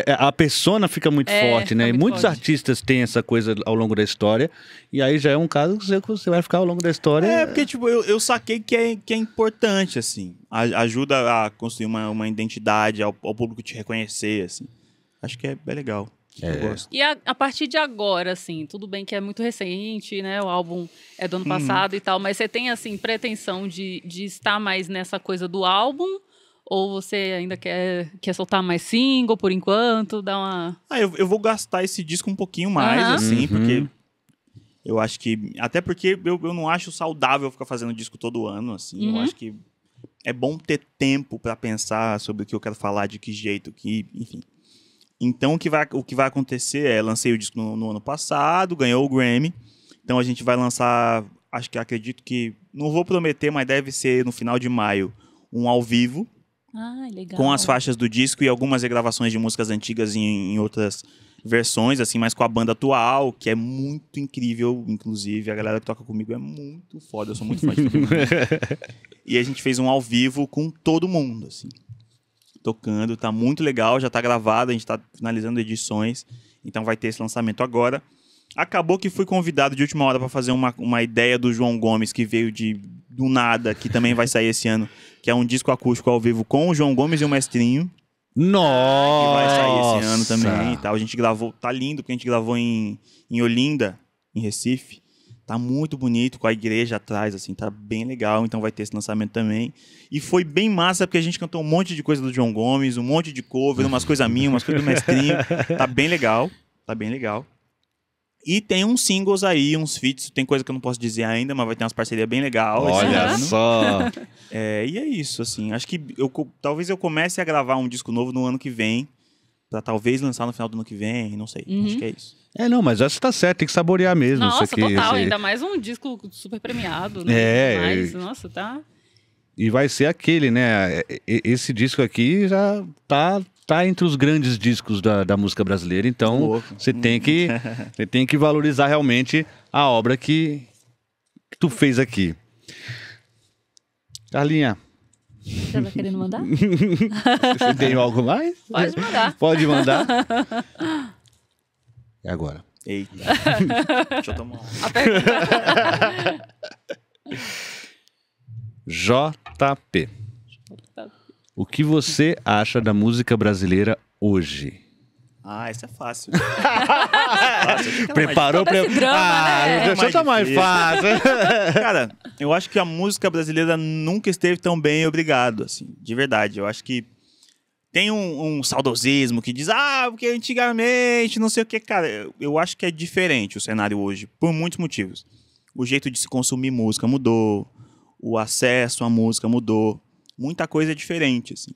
A persona fica muito forte, né? E muitos artistas têm essa coisa ao longo da história. E aí já é um caso que você vai ficar ao longo da história. Porque, tipo, eu saquei que é importante, assim. Ajuda a construir uma identidade, ao público te reconhecer, assim. Acho que é legal. Eu gosto. E a partir de agora, assim, tudo bem que é muito recente, né? O álbum é do ano passado e tal, mas você tem, assim, pretensão de estar mais nessa coisa do álbum? Ou você ainda quer soltar mais single por enquanto? Dar uma... Eu vou gastar esse disco um pouquinho mais, assim, porque eu acho que... Até porque eu não acho saudável ficar fazendo disco todo ano, assim. Eu acho que é bom ter tempo pra pensar sobre o que eu quero falar, de que jeito, enfim. Então, o que vai acontecer é... Lancei o disco no ano passado, ganhou o Grammy. Então, a gente vai lançar... Acredito que... Não vou prometer, mas deve ser no final de maio. Um ao vivo. Legal. Com as faixas do disco e algumas regravações de músicas antigas em outras versões, assim, mas com a banda atual, que é muito incrível, inclusive. A galera que toca comigo é muito foda, eu sou muito fã de todo mundo. E a gente fez um ao vivo com todo mundo, assim. Tocando, tá muito legal, já tá gravado, a gente tá finalizando edições, então vai ter esse lançamento agora. Acabou que fui convidado de última hora para fazer uma ideia do João Gomes, que veio do nada, que também vai sair esse ano, que é um disco acústico ao vivo com o João Gomes e o Mestrinho. Nossa! Que vai sair esse ano também e tal. A gente gravou, tá lindo, porque a gente gravou em Olinda, em Recife. Tá muito bonito, com a igreja atrás, assim, tá bem legal. Então vai ter esse lançamento também. E foi bem massa, porque a gente cantou um monte de coisa do João Gomes, um monte de cover, umas coisas minhas, umas coisas do Mestrinho. Tá bem legal, tá bem legal. E tem uns singles aí, uns feats, tem coisa que eu não posso dizer ainda, mas vai ter umas parcerias bem legais. Olha só! E é isso, assim, acho que talvez eu comece a gravar um disco novo no ano que vem, pra talvez lançar no final do ano que vem, não sei, acho que é isso. Mas essa tá certo, tem que saborear mesmo. Nossa, isso aqui, total, ainda mais um disco super premiado, né? Nossa, tá... E vai ser aquele, né? Esse disco aqui já tá entre os grandes discos da música brasileira, então você tem que valorizar realmente a obra que tu fez aqui. Carlinha. Você tá querendo mandar? Você tem algo mais? Pode mandar. Pode mandar. E agora? Eita. Deixa eu tomar uma. A pergunta. JP. O que você acha da música brasileira hoje? Isso é fácil. Preparou pra... esse drama, né? Deixa eu tá mais fácil. Cara, eu acho que a música brasileira nunca esteve tão bem, obrigado, assim, de verdade. Eu acho que tem um saudosismo que diz, porque antigamente, não sei o que, cara. Eu acho que é diferente o cenário hoje, por muitos motivos. O jeito de se consumir música mudou, o acesso à música mudou, muita coisa é diferente, assim.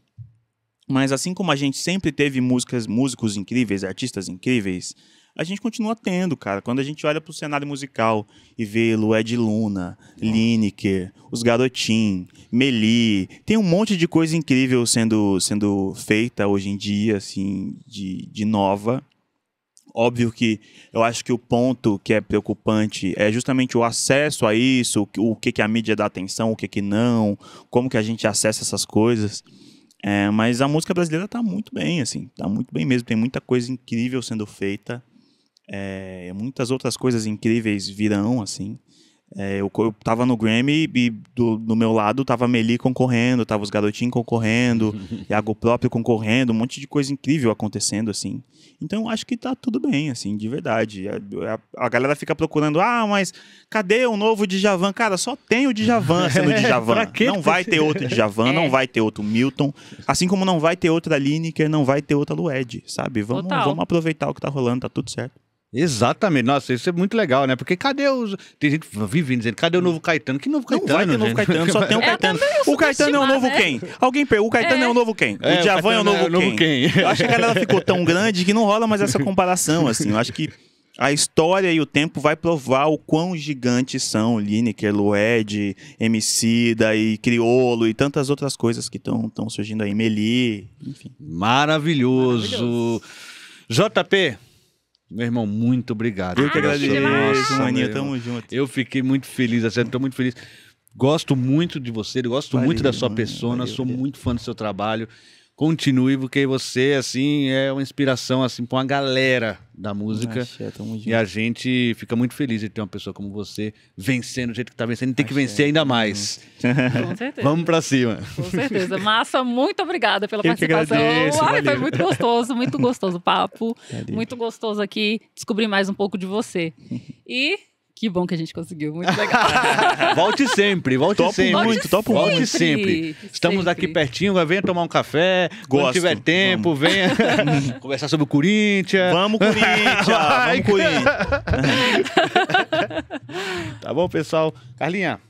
Mas assim como a gente sempre teve músicos incríveis, artistas incríveis, a gente continua tendo, cara. Quando a gente olha pro cenário musical e vê Lued Luna, Lineker, Os Garotin, Meli, tem um monte de coisa incrível sendo feita hoje em dia, assim, de nova. Óbvio que eu acho que o ponto que é preocupante é justamente o acesso a isso, o que a mídia dá atenção, o que não, como que a gente acessa essas coisas. Mas a música brasileira tá muito bem, assim, tá muito bem mesmo. Tem muita coisa incrível sendo feita. Muitas outras coisas incríveis virão, assim. Eu tava no Grammy e do meu lado tava a Meli concorrendo, tava os Garotinhos concorrendo, Iago próprio concorrendo, um monte de coisa incrível acontecendo, assim. Então eu acho que tá tudo bem, assim, de verdade. A galera fica procurando, mas cadê o novo Djavan? Cara, só tem o Djavan sendo Djavan. Não vai ter outro Djavan, não vai ter outro Milton, assim como não vai ter outra Lineker, não vai ter outra Lued, sabe? Vamos aproveitar o que tá rolando, tá tudo certo. Exatamente, nossa, isso é muito legal, né? Porque cadê os... Tem gente que vive dizendo, cadê o novo Caetano? Que novo Caetano? Não vai ter novo Caetano, só tem o Caetano. O Caetano é o novo quem? Alguém pergunta, o Caetano é o novo quem? O Djavan é o novo quem? Eu acho que a galera ficou tão grande que não rola mais essa comparação, assim. Eu acho que a história e o tempo vai provar o quão gigantes são Lineker, Lued, Emicida e Criolo e tantas outras coisas que estão surgindo aí. Meli, enfim. Maravilhoso. JP... Meu irmão, muito obrigado. Eu que agradeço, Maninha, meu tamo junto. Eu fiquei muito feliz, assim, tô muito feliz. Gosto muito de você, gosto muito da sua persona, sou muito fã do seu trabalho. continue, porque você, assim, é uma inspiração, assim, pra uma galera da música. Axé, tamo junto. E a gente fica muito feliz de ter uma pessoa como você vencendo do jeito que tá vencendo e tem que vencer ainda mais. Com certeza. Vamos pra cima. Com certeza. Massa, muito obrigada pela Eu que participação. agradeço, Ai, foi valeu. muito gostoso o papo. Valeu. Muito gostoso aqui descobrir mais um pouco de você. E que bom que a gente conseguiu. Muito legal. Volte sempre, volte Topo sempre. muito, topo Volte muito. sempre. Estamos Sempre. aqui pertinho, venha tomar um café. Quando Gosto, tiver tempo, venha conversar sobre o Corinthians. Vamos, Corinthians! Vamos, Corinthians! Tá bom, pessoal? Carlinha,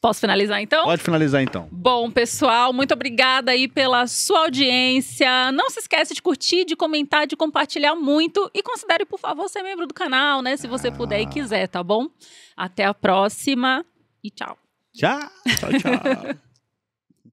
Posso finalizar então? pode finalizar então. Bom, pessoal, muito obrigada aí pela sua audiência. Não se esquece de curtir, de comentar, de compartilhar muito. E considere, por favor, ser membro do canal, né? Se você puder e quiser, tá bom? Até a próxima e tchau. Tchau. Tchau, tchau.